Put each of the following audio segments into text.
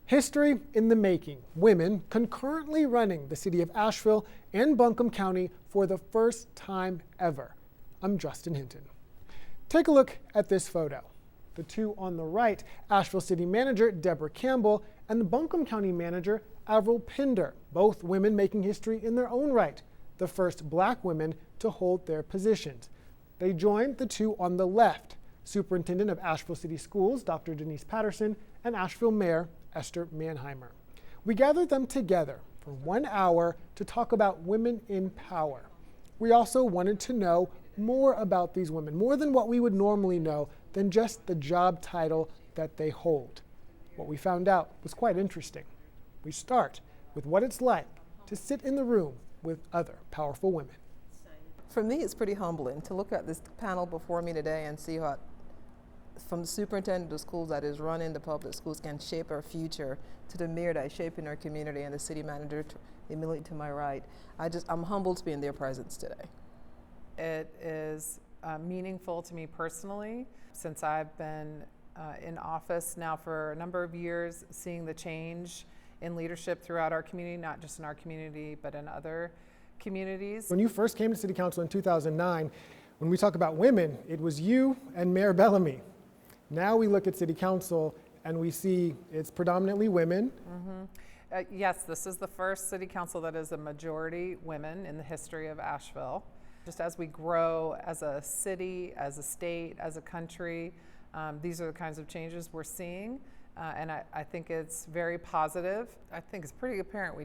History in the making. Women concurrently running the city of Asheville and Buncombe County for the first time ever. I'm Justin Hinton. Take a look at this photo. The two on the right, Asheville City Manager Deborah Campbell and the Buncombe County Manager Avril Pinder, both women making history in their own right, the first black women to hold their positions. They joined the two on the left, Superintendent of Asheville City Schools Dr. Denise Patterson and Asheville Mayor Esther Manheimer. We gathered them together for 1 hour to talk about women in power. We also wanted to know more about these women, more than what we would normally know than just the job title that they hold. What we found out was quite interesting. We start with what it's like to sit in the room with other powerful women. For me, it's pretty humbling to look at this panel before me today and see how, from the superintendent of schools that is running the public schools, can shape our future, to the mayor that is shaping our community, and the city manager immediately to my right. I'm humbled to be in their presence today. It is meaningful to me personally, since I've been in office now for a number of years, seeing the change in leadership throughout our community, not just in our community, but in other communities. When you first came to City Council in 2009, when we talk about women, it was you and Mayor Bellamy. Now we look at City Council and we see it's predominantly women. Yes, this is the first City Council that is a majority women in the history of Asheville. Just as we grow as a city, as a state, as a country, these are the kinds of changes we're seeing, and I think it's very positive. I think it's pretty apparent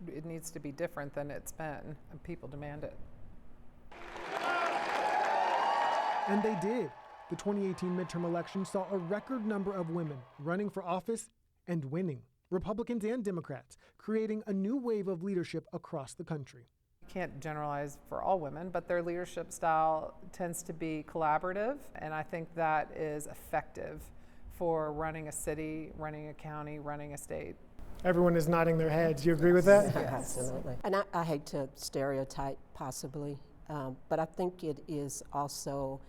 it needs to be different than it's been, and people demand it. And they did. The 2018 midterm election saw a record number of women running for office and winning, Republicans and Democrats, creating a new wave of leadership across the country. Can't generalize for all women, but their leadership style tends to be collaborative, and I think that is effective for running a city, running a county, running a state. Everyone is nodding their heads. You agree with that? Yes. Absolutely. And I hate to stereotype possibly, but I think it is also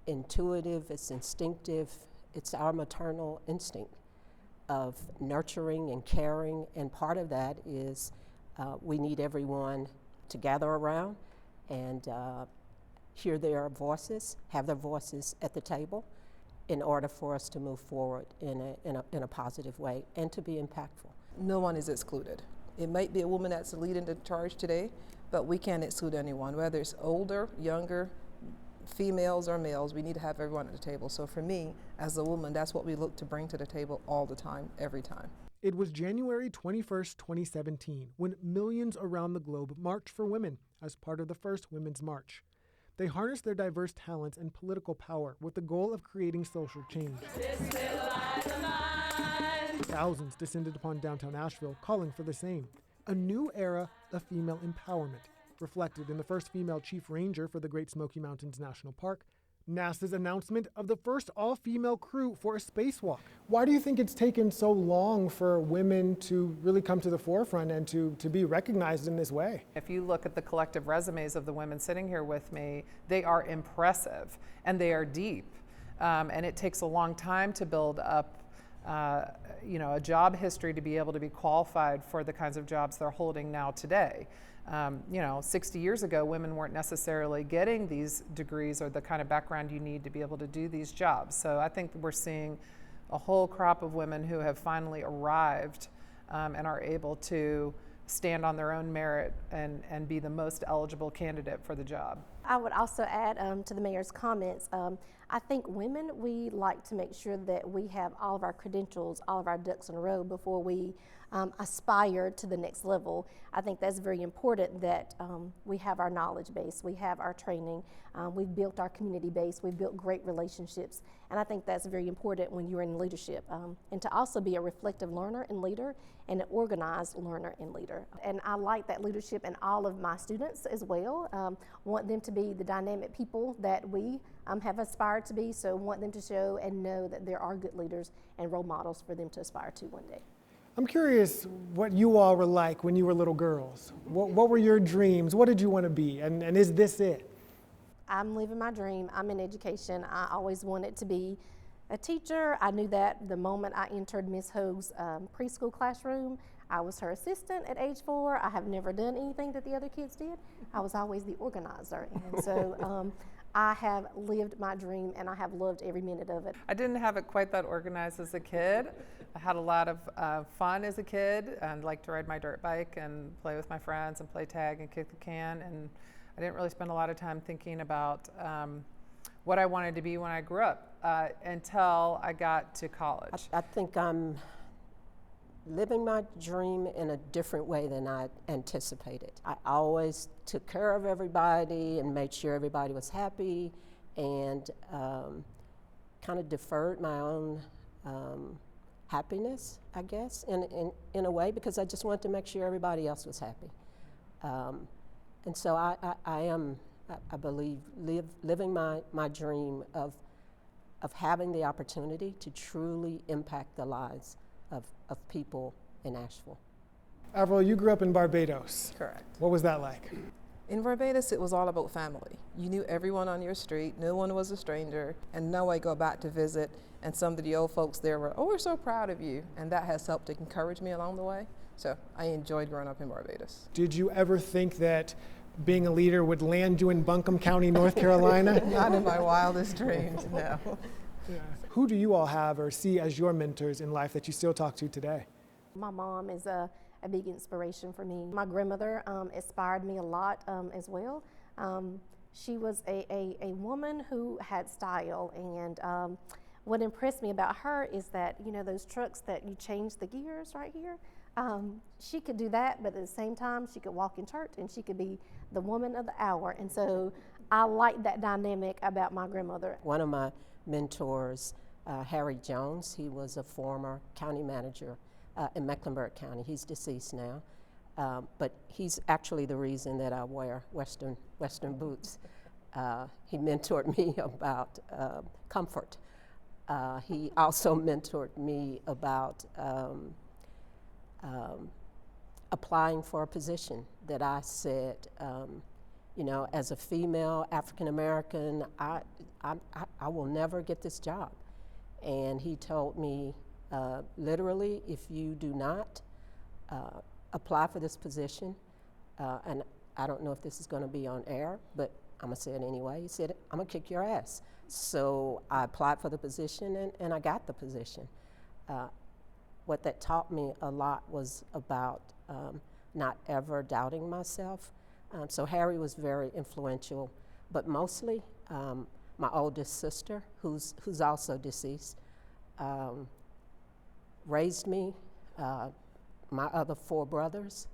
intuitive, it's instinctive, it's our maternal instinct of nurturing and caring, and part of that is we need everyone to gather around and hear their voices, have their voices at the table in order for us to move forward in a positive way and to be impactful. No one is excluded. It might be a woman that's leading the charge today, but we can't exclude anyone, whether it's older, younger, females or males. We need to have everyone at the table. So for me, as a woman, that's what we look to bring to the table all the time, every time. It was January 21st, 2017, when millions around the globe marched for women as part of the first Women's March. They harnessed their diverse talents and political power with the goal of creating social change. Thousands descended upon downtown Asheville, calling for the same. A new era of female empowerment, reflected in the first female chief ranger for the Great Smoky Mountains National Park, NASA's announcement of the first all-female crew for a spacewalk. Why do you think it's taken so long for women to really come to the forefront and to be recognized in this way? If you look at the collective resumes of the women sitting here with me, they are impressive and they are deep. And it takes a long time to build up a job history to be able to be qualified for the kinds of jobs they're holding now today. 60 years ago, women weren't necessarily getting these degrees or the kind of background you need to be able to do these jobs. So I think we're seeing a whole crop of women who have finally arrived and are able to stand on their own merit and be the most eligible candidate for the job. I would also add to the mayor's comments, I think women, we like to make sure that we have all of our credentials, all of our ducks in a row before we aspire to the next level. I think that's very important that we have our knowledge base, we have our training, we've built our community base, we've built great relationships, and I think that's very important when you're in leadership. And to also be a reflective learner and leader and an organized learner and leader. And I like that leadership in all of my students as well. Want them to be the dynamic people that we have aspired to be, so want them to show and know that there are good leaders and role models for them to aspire to one day. I'm curious what you all were like when you were little girls. What were your dreams? What did you want to be? And is this it? I'm living my dream. I'm in education. I always wanted to be a teacher. I knew that the moment I entered Miss Hogue's preschool classroom. I was her assistant at age 4. I have never done anything that the other kids did. I was always the organizer. And so I have lived my dream and I have loved every minute of it. I didn't have it quite that organized as a kid. I had a lot of fun as a kid and liked to ride my dirt bike and play with my friends and play tag and kick the can. And I didn't really spend a lot of time thinking about what I wanted to be when I grew up until I got to college. I think I'm living my dream in a different way than I anticipated. I always took care of everybody and made sure everybody was happy, and kind of deferred my own happiness, I guess, in a way, because I just wanted to make sure everybody else was happy. And so I believe, living my dream of having the opportunity to truly impact the lives of people in Asheville. Avril, you grew up in Barbados. Correct. What was that like? In Barbados, it was all about family. You knew everyone on your street, no one was a stranger, and now I go back to visit, and some of the old folks there were, oh, we're so proud of you, and that has helped to encourage me along the way. So I enjoyed growing up in Barbados. Did you ever think that being a leader would land you in Buncombe County, North Carolina? Not in my wildest dreams, no. Yeah. Who do you all have or see as your mentors in life that you still talk to today? My mom is a big inspiration for me. My grandmother inspired me a lot as well. She was a woman who had style, and what impressed me about her is that, you know, those trucks that you change the gears right here, she could do that, but at the same time she could walk in church and she could be the woman of the hour. And so I like that dynamic about my grandmother. One of my mentors, Harry Jones, he was a former county manager in Mecklenburg County. He's deceased now, but he's actually the reason that I wear Western boots. He mentored me about comfort. He also mentored me about applying for a position that I said, you know, as a female African American, I will never get this job. And he told me, literally, if you do not apply for this position, and I don't know if this is going to be on air, but I'm going to say it anyway. He said, I'm going to kick your ass. So I applied for the position, and I got the position. What that taught me a lot was about not ever doubting myself. So Harry was very influential, but mostly my oldest sister, who's also deceased, raised me, my other 4 brothers.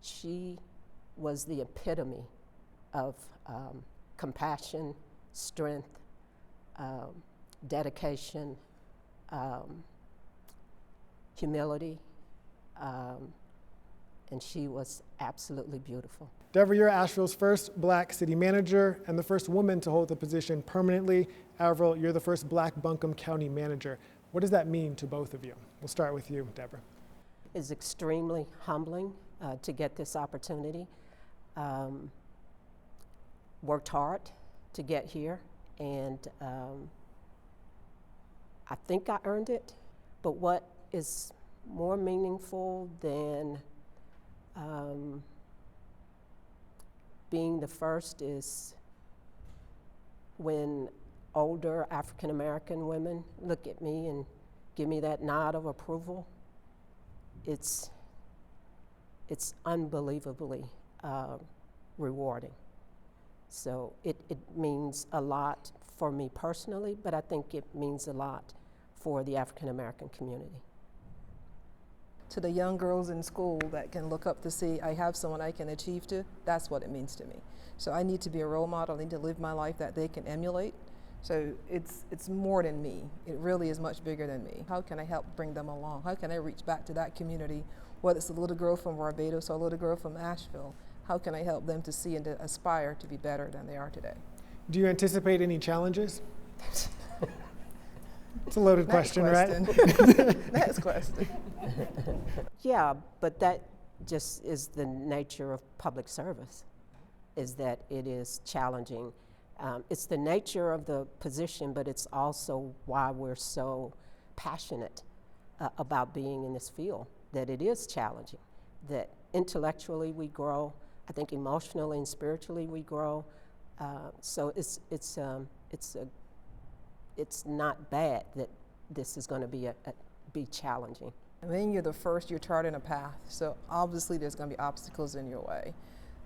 She was the epitome of compassion, strength, dedication, humility, and she was absolutely beautiful. Deborah, you're Asheville's first black city manager and the first woman to hold the position permanently. Avril, you're the first black Buncombe County manager. What does that mean to both of you? We'll start with you, Deborah. It's extremely humbling to get this opportunity. Worked hard to get here, and I think I earned it. But what is more meaningful than being the first is when older African American women look at me and give me that nod of approval. It's unbelievably rewarding. So it means a lot for me personally, but I think it means a lot for the African American community. To the young girls in school that can look up to see I have someone I can achieve to, that's what it means to me. So I need to be a role model. I need to live my life that they can emulate. So it's more than me. It really is much bigger than me. How can I help bring them along? How can I reach back to that community, whether it's a little girl from Barbados or a little girl from Asheville? How can I help them to see and to aspire to be better than they are today? Do you anticipate any challenges? It's a loaded question, right? Next question. Yeah, but that just is the nature of public service, is that it is challenging. It's the nature of the position, but it's also why we're so passionate about being in this field, that it is challenging, that intellectually we grow, I think emotionally and spiritually we grow. So it's not bad that this is going to be challenging. And then you're the first, you're charting a path. So obviously there's going to be obstacles in your way.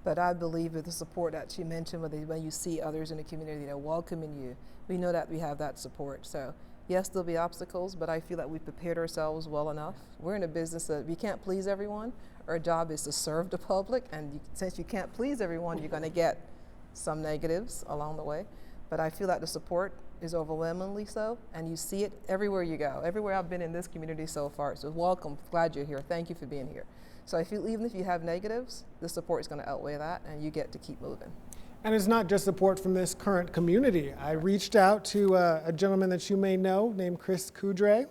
But I believe with the support that you mentioned, when you see others in the community that are welcoming you, we know that we have that support. So yes, there'll be obstacles, but I feel that we've prepared ourselves well enough. We're in a business that we can't please everyone. Our job is to serve the public, and since you can't please everyone, you're going to get some negatives along the way. But I feel that the support is overwhelmingly so, and you see it everywhere you go. Everywhere I've been in this community so far. So welcome, glad you're here. Thank you for being here. So I feel even if you have negatives, the support is going to outweigh that, and you get to keep moving. And it's not just support from this current community. I reached out to a gentleman that you may know named Chris Coudray,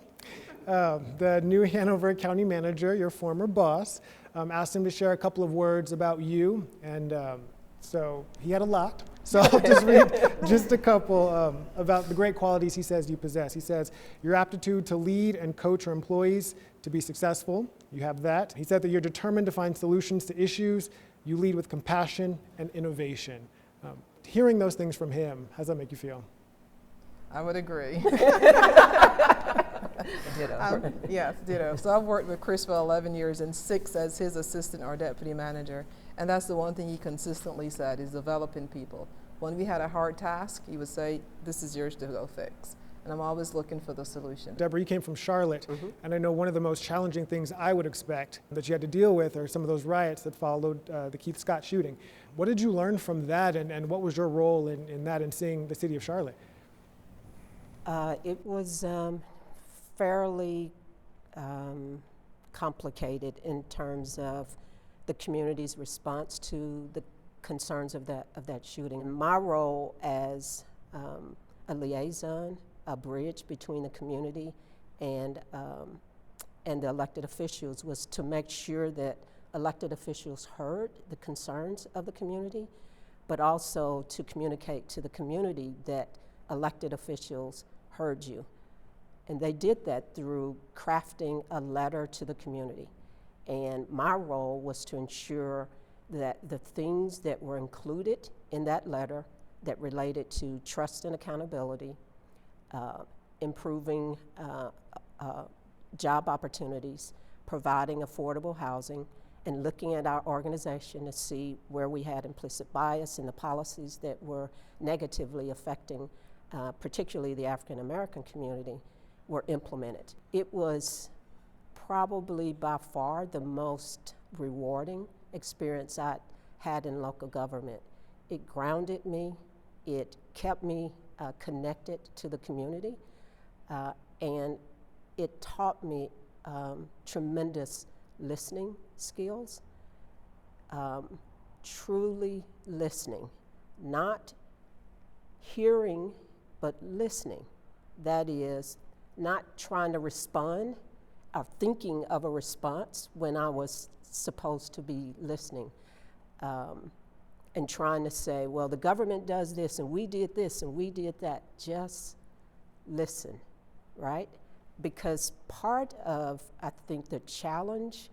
the new Hanover County Manager, your former boss. Asked him to share a couple of words about you, and so he had a lot. So I'll just read just a couple about the great qualities he says you possess. He says, your aptitude to lead and coach your employees to be successful, you have that. He said that you're determined to find solutions to issues. You lead with compassion and innovation. Hearing those things from him, how does that make you feel? I would agree. Ditto. Yes, ditto. So I've worked with Chris for 11 years and 6 as his assistant or deputy manager. And that's the one thing he consistently said, is developing people. When we had a hard task, he would say, this is yours to go fix. And I'm always looking for the solution. Deborah, you came from Charlotte, and I know one of the most challenging things I would expect that you had to deal with are some of those riots that followed the Keith Scott shooting. What did you learn from that, and what was your role in that in seeing the city of Charlotte? It was fairly complicated in terms of the community's response to the concerns of that shooting. My role as a liaison, a bridge between the community and the elected officials, was to make sure that elected officials heard the concerns of the community, but also to communicate to the community that elected officials heard you. And they did that through crafting a letter to the community. And my role was to ensure that the things that were included in that letter that related to trust and accountability, improving job opportunities, providing affordable housing, and looking at our organization to see where we had implicit bias in the policies that were negatively affecting particularly the African American community, were implemented. It was probably by far the most rewarding experience I had in local government. It grounded me, it kept me connected to the community, and it taught me tremendous listening skills, truly listening, not hearing, but listening. That is, not trying to respond or thinking of a response when I was supposed to be listening, and trying to say, well, the government does this and we did this and we did that. Just listen, right? Because part of, I think, the challenge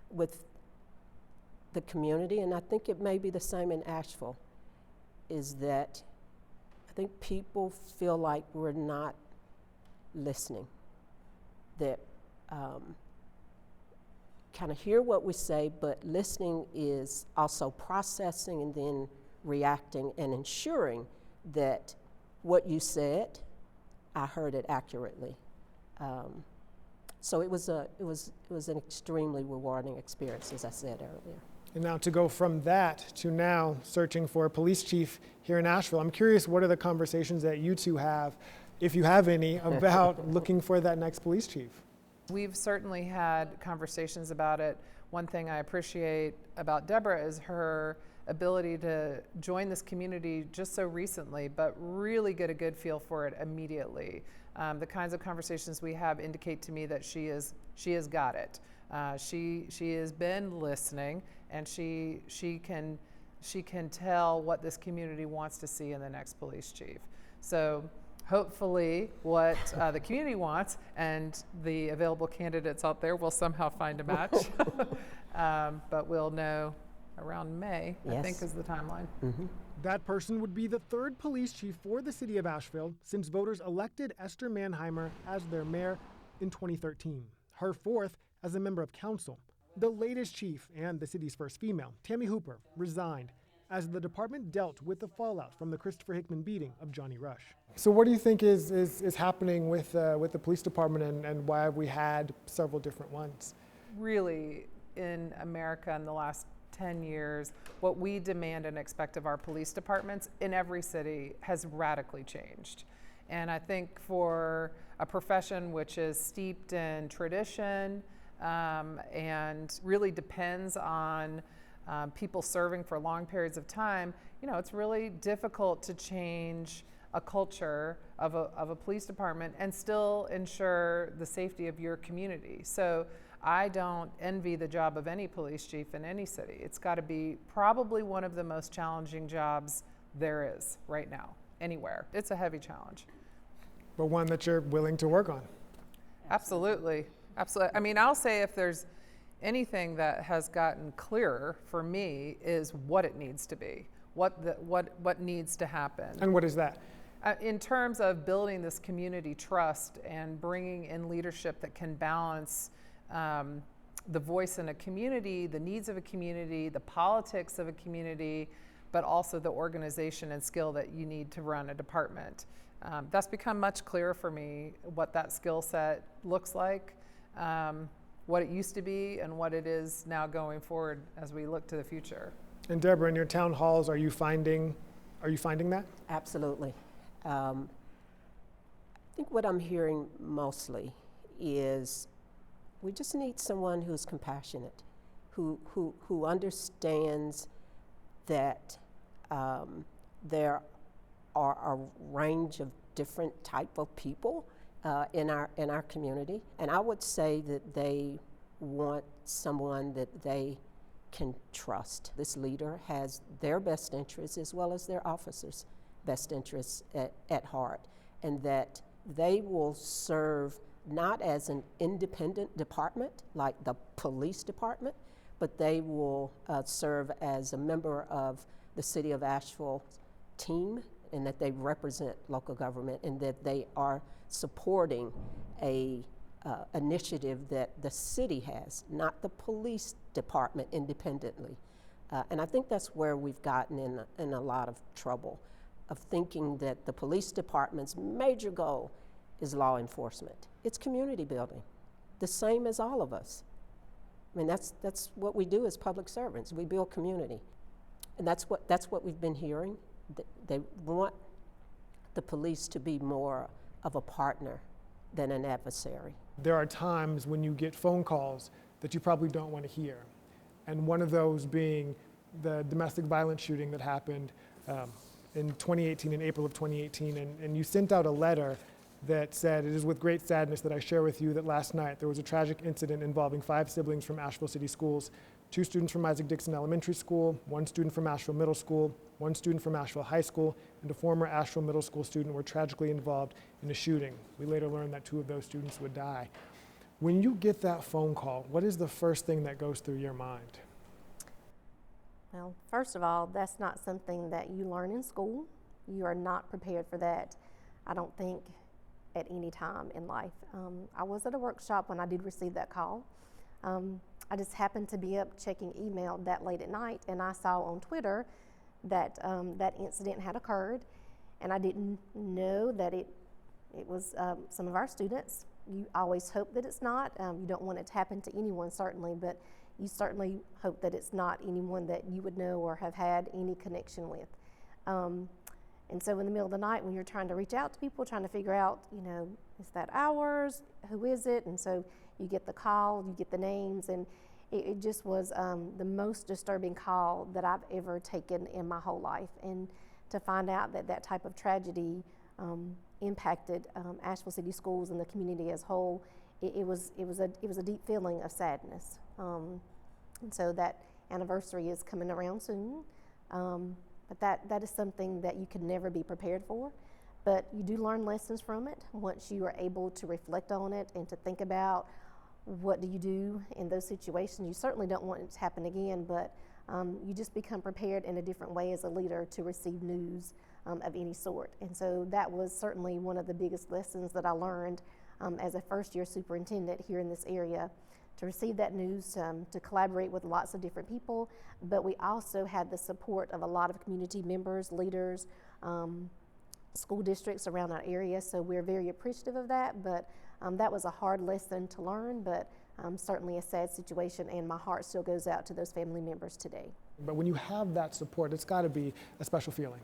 with the community, and I think it may be the same in Asheville, is that I think people feel like we're not listening, that kind of hear what we say, but listening is also processing and then reacting and ensuring that what you said, I heard it accurately. So it was an extremely rewarding experience, as I said earlier. And now to go from that to now searching for a police chief here in Asheville, I'm curious, what are the conversations that you two have, if you have any, about looking for that next police chief? We've certainly had conversations about it. One thing I appreciate about Deborah is her ability to join this community just so recently, but really get a good feel for it immediately. The kinds of conversations we have indicate to me that she has got it. She has been listening, and she can she can tell what this community wants to see in the next police chief. So hopefully what the community wants and the available candidates out there will somehow find a match. But we'll know around May, I think is the timeline. That person would be the third police chief for the city of Asheville since voters elected Esther Manheimer as their mayor in 2013. Her fourth as a member of council. The latest chief and the city's first female, Tammy Hooper, resigned as the department dealt with the fallout from the Christopher Hickman beating of Johnny Rush. So what do you think is happening with the police department and why have we had several different ones? Really, in America in the last 10 years, what we demand and expect of our police departments in every city has radically changed. And I think for a profession which is steeped in tradition and really depends on people serving for long periods of time, you know, it's really difficult to change a culture of a police department and still ensure the safety of your community. So I don't envy the job of any police chief in any city. It's got to be probably one of the most challenging jobs there is right now, anywhere. It's a heavy challenge. But one that you're willing to work on. Absolutely. Absolutely. I mean, I'll say if there's anything that has gotten clearer for me is what it needs to be, what needs to happen. And what is that? In terms of building this community trust and bringing in leadership that can balance the voice in a community, the needs of a community, the politics of a community, but also the organization and skill that you need to run a department. That's become much clearer for me, what that skill set looks like, what it used to be, and what it is now going forward as we look to the future. And Deborah, in your town halls, are you finding that? Absolutely. I think what I'm hearing mostly is we just need someone who's compassionate, who understands that there are a range of different type of people in our community, and I would say that they want someone that they can trust. This leader has their best interests as well as their officers' best interests at heart, and that they will serve not as an independent department like the police department, but they will serve as a member of the City of Asheville team, and that they represent local government, and that they are supporting a initiative that the city has, not the police department independently. And I think that's where we've gotten in a lot of trouble, of thinking that the police department's major goal is law enforcement. It's community building, the same as all of us. I mean, that's what we do as public servants. We build community. And that's what we've been hearing. They want the police to be more of a partner than an adversary. There are times when you get phone calls that you probably don't want to hear. And one of those being the domestic violence shooting that happened in 2018, in April of 2018. And you sent out a letter that said, "It is with great sadness that I share with you that last night there was a tragic incident involving 5 siblings from Asheville City Schools, 2 students from Isaac Dixon Elementary School, 1 student from Asheville Middle School, 1 student from Asheville High School, and a former Asheville Middle School student were tragically involved in a shooting. We later learned that 2 of those students would die." When you get that phone call, what is the first thing that goes through your mind? Well, first of all, that's not something that you learn in school. You are not prepared for that, I don't think, at any time in life. I was at a workshop when I did receive that call. I just happened to be up checking email that late at night, and I saw on Twitter that that incident had occurred, and I didn't know that it was some of our students. You always hope that it's not. You don't want it to happen to anyone, certainly, but you certainly hope that it's not anyone that you would know or have had any connection with. And so in the middle of the night, when you're trying to reach out to people, trying to figure out, you know, is that ours? Who is it? And so you get the call, you get the names, and it just was the most disturbing call that I've ever taken in my whole life. And to find out that that type of tragedy impacted Asheville City Schools and the community as a whole, it was a deep feeling of sadness. And so that anniversary is coming around soon. But that is something that you could never be prepared for. But you do learn lessons from it once you are able to reflect on it and to think about what do you do in those situations. You certainly don't want it to happen again, but you just become prepared in a different way as a leader to receive news of any sort. And so that was certainly one of the biggest lessons that I learned as a first-year superintendent here in this area, to receive that news, to collaborate with lots of different people, but we also had the support of a lot of community members, leaders, school districts around our area, so we're very appreciative of that, but that was a hard lesson to learn, but certainly a sad situation, and my heart still goes out to those family members today. But when you have that support, it's got to be a special feeling.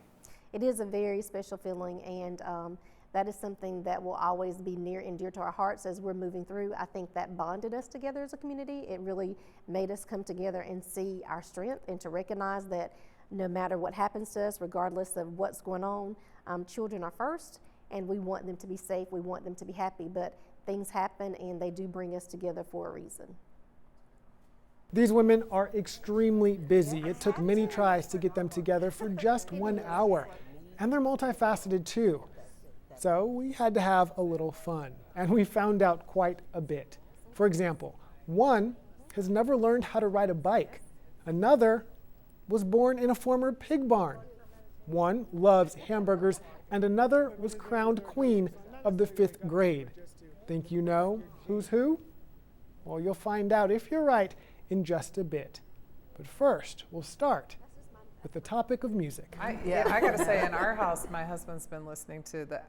It is a very special feeling, and that is something that will always be near and dear to our hearts as we're moving through. I think that bonded us together as a community. It really made us come together and see our strength and to recognize that no matter what happens to us, regardless of what's going on, children are first, and we want them to be safe, we want them to be happy, but things happen and they do bring us together for a reason. These women are extremely busy. It took many tries to get them together for just 1 hour. And they're multifaceted too. So we had to have a little fun. And we found out quite a bit. For example, one has never learned how to ride a bike. Another was born in a former pig barn. One loves hamburgers, and another was crowned queen of the 5th grade. Think you know who's who? Well, you'll find out if you're right in just a bit. But first, we'll start with the topic of music. I gotta say, in our house, my husband's been listening to the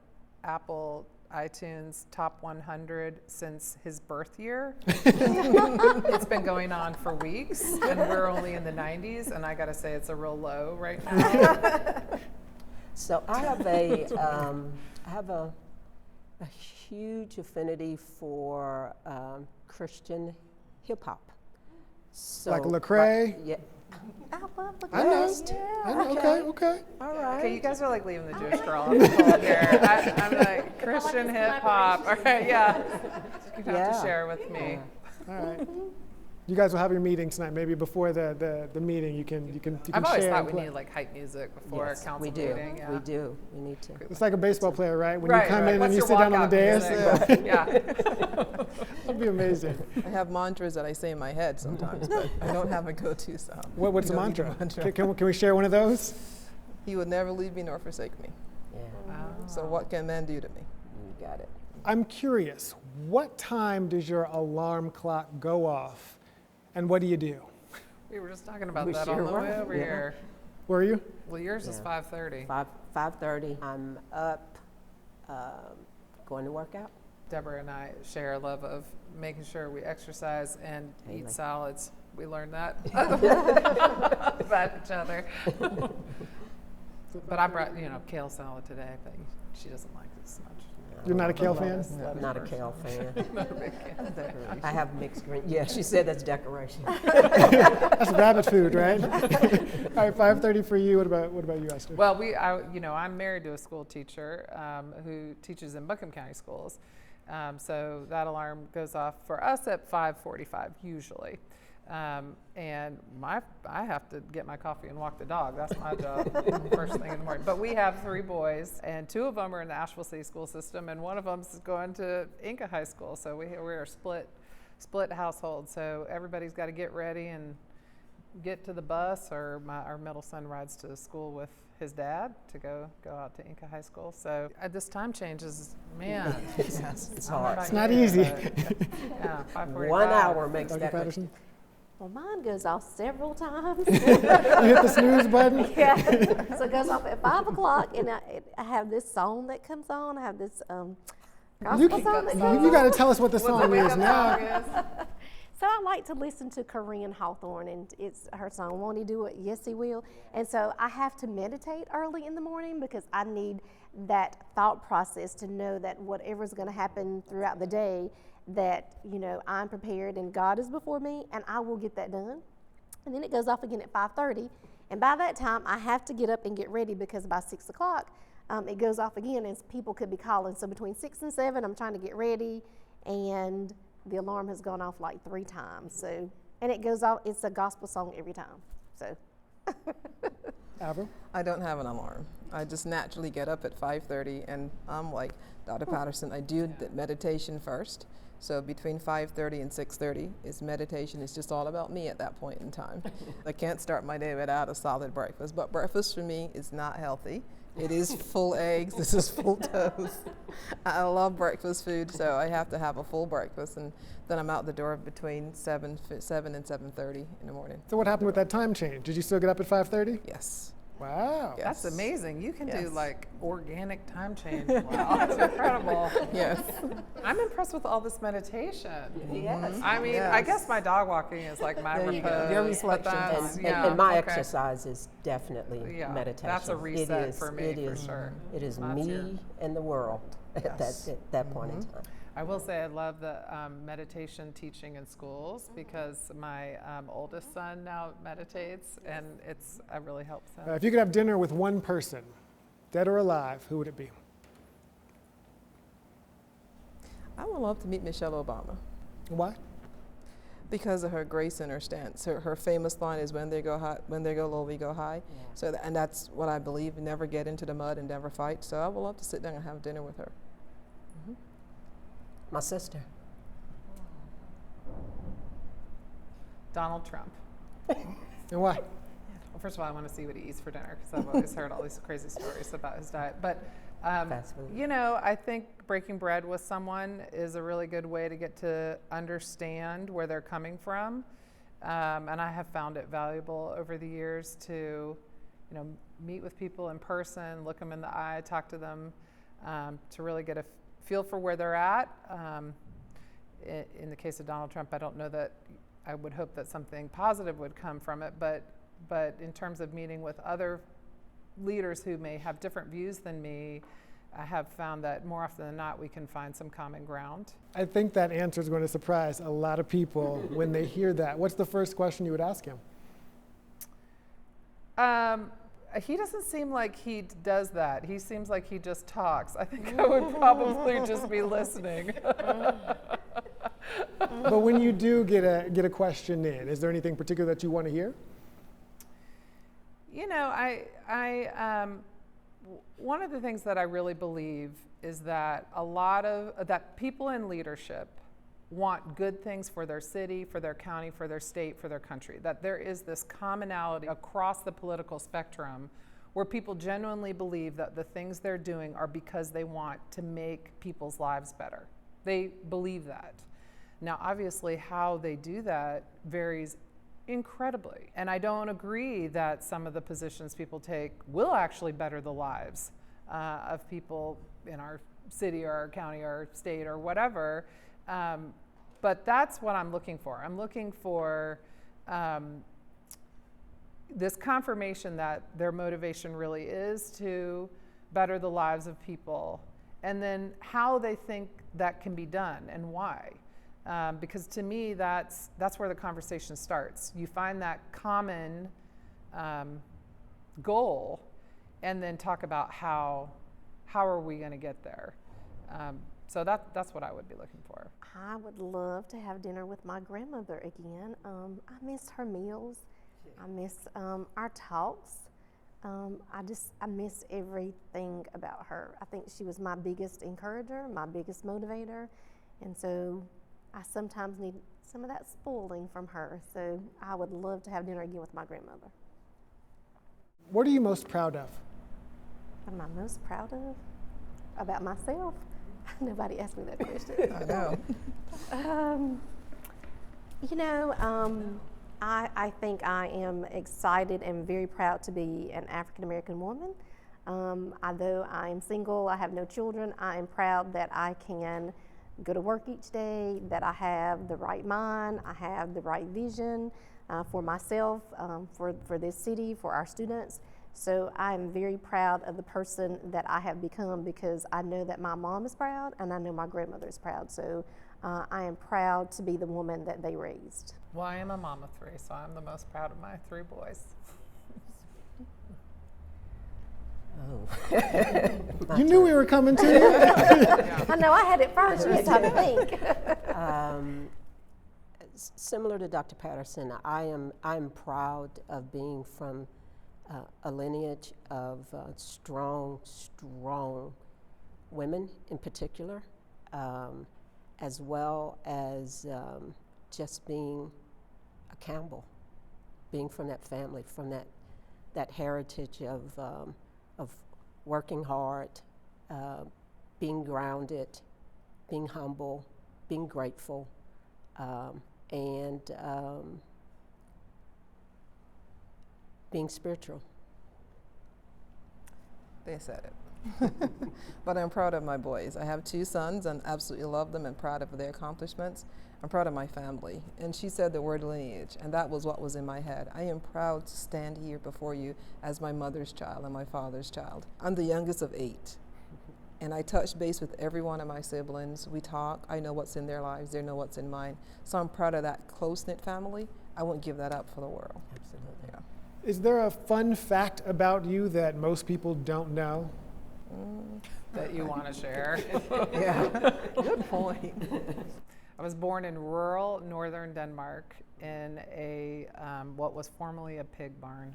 Apple iTunes Top 100 since his birth year. It's been going on for weeks, and we're only in the 90s, and I gotta say, it's a real low right now. So I have a huge affinity for Christian hip hop. So, Like Lecrae? Yeah. I love the I know. Ghost. I know. Okay. All right. Okay, you guys are like leaving the Jewish girl off the call here. I'm like Christian hip hop. All right, yeah. You have to share with me. All right. You guys will have your meeting tonight. Maybe before the meeting, you can I've always share thought and we play. needed like hype music before a Yes, council we do. meeting. Yeah. We do. We need to. It's like a baseball player, right? When Right, you come right. in What's and you your sit down on the walkout dais. music? Yeah. That'd be amazing. I have mantras that I say in my head sometimes, but I don't have a go-to sound. What's the You don't need mantra? a mantra. Can we share one of those? He would never leave me nor forsake me. Yeah. So what can man do to me? You got it. I'm curious, what time does your alarm clock go off, and what do you do? We were just talking about We that sure on the way were, over yeah. here. Were you? Well, yours is Yeah. 5:30. 5:30. I'm up, going to work out. Deborah and I share a love of making sure we exercise and eat Daily. salads. We learned that about each other. But I brought, kale salad today, but she doesn't like it as much. You're not a kale fan? I'm not a kale fan. Not a big kale. I have mixed green. Yeah, she said that's decoration. That's rabbit food, right? All right, 5:30 for you. What about you, Esther? Well, I'm married to a school teacher who teaches in Buncombe County schools. So that alarm goes off for us at 5:45 usually. And I have to get my coffee and walk the dog. That's my job first thing in the morning. But we have 3 boys, and 2 of them are in the Asheville City School System, and one of them's going to Inca High School. So we're a split household. So everybody's got to get ready and get to the bus, or our middle son rides to school with his dad to go out to Inca High School. So this time change is, man, It's I don't know hard. about It's not you, easy. but, yeah, 5:45. 1 hour makes Dr. that. Patterson? Well, mine goes off several times. You hit the snooze button? Yeah. So it goes off at 5 o'clock, and I have this song that comes on. I have this gospel song that comes You on. got to tell us what the What the song wake is up now. song is? So I like to listen to Corinne Hawthorne, and it's her song, Won't He Do It? Yes, He Will. And so I have to meditate early in the morning because I need that thought process to know that whatever's going to happen throughout the day, that, I'm prepared and God is before me, and I will get that done. And then it goes off again at 5:30. And by that time, I have to get up and get ready because by 6 o'clock, it goes off again and people could be calling. So between 6 and 7, I'm trying to get ready, and the alarm has gone off like 3 times. So, and it goes off, it's a gospel song every time. So. Avril? I don't have an alarm. I just naturally get up at 5:30, and I'm like Dr. Patterson. I do the meditation first. So between 5:30 and 6:30 is meditation. It's just all about me at that point in time. I can't start my day without a solid breakfast. But breakfast for me is not healthy. It is full eggs. This is full toast. I love breakfast food, so I have to have a full breakfast, and then I'm out the door between 7 and 7:30 in the morning. So what happened with that time change? Did you still get up at 5:30? Yes. Wow. Yes. That's amazing. You can do Yes. like organic time change. Wow, that's incredible. Yes. I'm impressed with all this meditation. Yes. I mean, I guess my dog walking is like my There you go. repose, Your but reflection. that's- And, yeah, and my okay. exercise is definitely Yeah, meditation. that's a reset it is, for me, it for is, sure. It is That's me your- and the world Yes. at that point in time. I will say I love the meditation teaching in schools because my oldest son now meditates, and it really helps him. If you could have dinner with one person, dead or alive, who would it be? I would love to meet Michelle Obama Why? because of her grace and her stance. Her famous line is, "When they go high, when they go low, we go high." Yeah. So, and that's what I believe. Never get into the mud and never fight. So I would love to sit down and have dinner with her. My sister. Donald Trump. And why? Well, first of all, I want to see what he eats for dinner because I've always heard all these crazy stories about his diet. But, Fast food. you know, I think breaking bread with someone is a really good way to get to understand where they're coming from. And I have found it valuable over the years to, you know, meet with people in person, look them in the eye, talk to them, to really get a feel for where they're at. In the case of Donald Trump, I don't know that I would hope that something positive would come from it, but in terms of meeting with other leaders who may have different views than me, I have found that more often than not we can find some common ground. I think that answer is going to surprise a lot of people when they hear that. What's the first question you would ask him? He doesn't seem like he does that. He seems like he just talks. I think I would probably just be listening. But when you do get a question in, is there anything particular that you want to hear? You know, one of the things that I really believe is that that people in leadership want good things for their city, for their county, for their state, for their country. That there is this commonality across the political spectrum where people genuinely believe that the things they're doing are because they want to make people's lives better. They believe that. Now, obviously, how they do that varies incredibly. And I don't agree that some of the positions people take will actually better the lives of people in our city or our county or our state or whatever. But that's what I'm looking for. I'm looking for this confirmation that their motivation really is to better the lives of people, and then how they think that can be done and why. Because to me, that's where the conversation starts. You find that common goal, and then talk about how are we going to get there. So that's what I would be looking for. I would love to have dinner with my grandmother again. I miss her meals. I miss our talks. I miss everything about her. I think she was my biggest encourager, my biggest motivator, and so I sometimes need some of that spoiling from her. So I would love to have dinner again with my grandmother. What are you most proud of? What am I most proud of? About myself? Nobody asked me that question. I know. I think I am excited and very proud to be an African American woman. Although I am single, I have no children, I am proud that I can go to work each day, that I have the right mind, I have the right vision for myself, for this city, for our students. So I'm very proud of the person that I have become because I know that my mom is proud and I know my grandmother is proud. So I am proud to be the woman that they raised. Well, I am a mom of three, so I'm the most proud of my three boys. Oh. You knew we were coming to you. I know I had it first, you had time to think. Similar to Dr. Patterson, I'm proud of being from a lineage of strong women in particular, as well as just being a Campbell, being from that family, from that heritage of working hard, being grounded, being humble, being grateful, and being spiritual. They said it. But I'm proud of my boys. I have 2 sons and absolutely love them and proud of their accomplishments. I'm proud of my family. And she said the word lineage, and that was what was in my head. I am proud to stand here before you as my mother's child and my father's child. I'm the youngest of 8. And I touch base with every one of my siblings. We talk. I know what's in their lives. They know what's in mine. So I'm proud of that close-knit family. I wouldn't give that up for the world. Absolutely. Yeah. Is there a fun fact about you that most people don't know? That you want to share. Yeah. Good point. I was born in rural northern Denmark in a what was formerly a pig barn.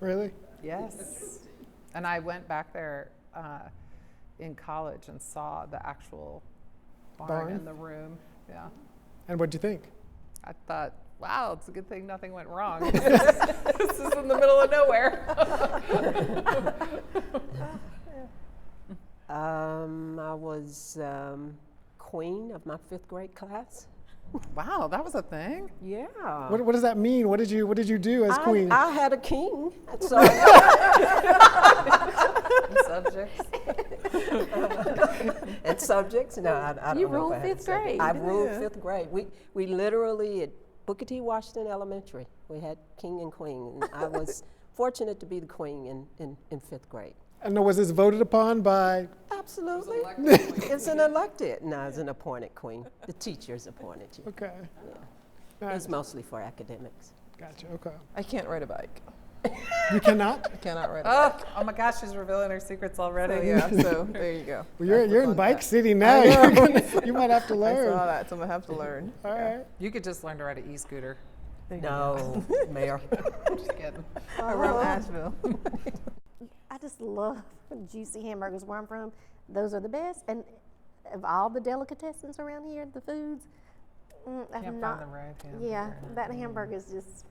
Really? Yes. And I went back there in college and saw the actual barn in the room. Yeah. And what'd you think? I thought, wow, it's a good thing nothing went wrong. This is in the middle of nowhere. I was queen of my 5th grade class. Wow, that was a thing? Yeah. What does that mean? What did you do as queen? I had a king. So Subjects. and subjects. No, I don't You know. ruled if I had 5th subjects. grade. I ruled Yeah. 5th grade. We literally at Booker T. Washington Elementary, we had king and queen. And I was fortunate to be the queen in 5th grade. And was this voted upon by? Absolutely. It's an elected. No, it's an appointed queen. The teachers appointed you. Okay. Yeah. It's mostly for academics. Gotcha. Okay. I can't ride a bike. You cannot? I cannot ride a bike. Oh my gosh, she's revealing her secrets already. So yeah, so there you go. Well, That's the you're in fun Bike fact. City now. You might have to I learn. saw that, so I'm gonna have to learn. All right. You could just learn to ride an e-scooter. No, Mayor. Just kidding. Around Asheville. I just love juicy hamburgers where I'm from. Those are the best. And of all the delicatessens around here, the foods, I've Can't not. find the right hand. Yeah, that hamburger is just.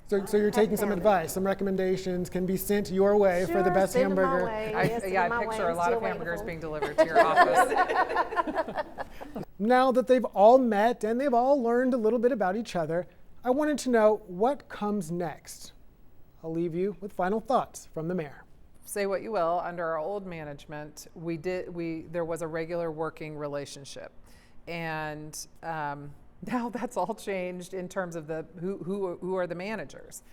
So you're taking some found it. advice, some recommendations can be sent your way for the Sure, best send 'em my hamburger. way. I, Yes, send 'em yeah, my I way. picture I'm a lot still of waiting hamburgers for 'em. being delivered to your office. Now that they've all met and they've all learned a little bit about each other, I wanted to know what comes next. I'll leave you with final thoughts from the mayor. Say what you will, under our old management, there was a regular working relationship, and now that's all changed in terms of the who are the managers.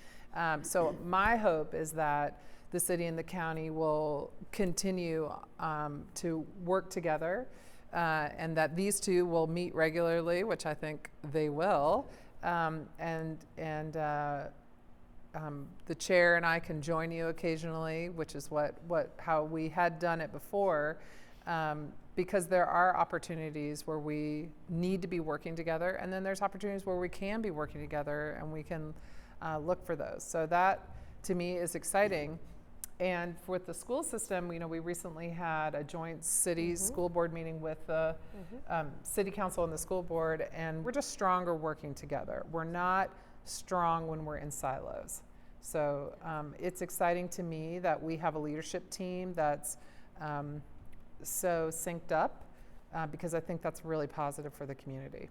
So my hope is that the city and the county will continue to work together, and that these two will meet regularly, which I think they will, the chair and I can join you occasionally, which is how we had done it before, because there are opportunities where we need to be working together, and then there's opportunities where we can be working together, and we can look for those. So that, to me, is exciting. And with the school system, we recently had a joint city school board meeting with the city council and the school board, and we're just stronger working together. We're not strong when we're in silos. So it's exciting to me that we have a leadership team that's so synced up, because I think that's really positive for the community.